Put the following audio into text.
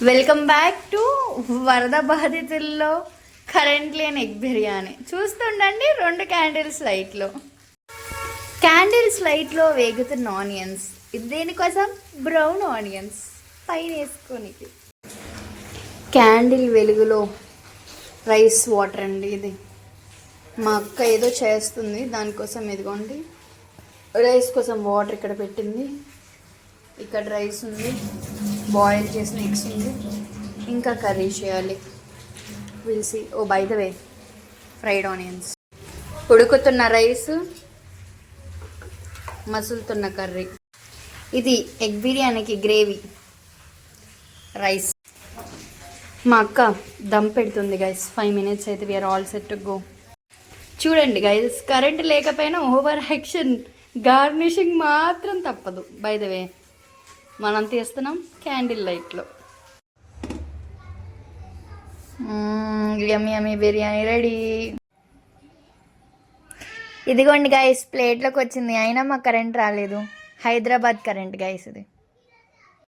Welcome back to వరద బాధితుల్లో current లేని egg biryani. చూస్తుండండి, 2 candles లైట్లో వేగుతున్న ఆనియన్స్. ఇది దేనికోసం? బ్రౌన్ ఆనియన్స్ పైన వేసుకొని. క్యాండిల్ వెలుగులో రైస్ వాటర్ అండి. ఇది మా అక్క ఏదో చేస్తుంది, దానికోసం ఇదిగోండి రైస్ కోసం వాటర్ ఇక్కడ పెట్టింది. ఇక్కడ రైస్ ఉంది, బాయిల్ చేసిన ఎగ్స్ ఉంది, ఇంకా కర్రీ చేయాలి. విల్సి. Oh by the way, fried onions, ఉడుకుతున్న రైస్, మసులుతున్న కర్రీ. ఇది ఎగ్ బిర్యానీకి గ్రేవీ. రైస్ మా అక్క దమ్ పెడుతుంది గైస్. 5 minutes అయితే we are all set to go. చూడండి గైస్, కరెంట్ లేకపోయినా ఓవర్ యాక్షన్, గార్నిషింగ్ మాత్రం తప్పదు. బై ద వే మనం తీస్తున్నాం క్యాండిల్ లైట్లో. Yummy yummy biryani ready. ఇదిగోండి గైస్, ప్లేట్లోకి వచ్చింది. అయినా మాకు కరెంట్ రాలేదు. హైదరాబాద్ కరెంట్ గైస్ ఇది.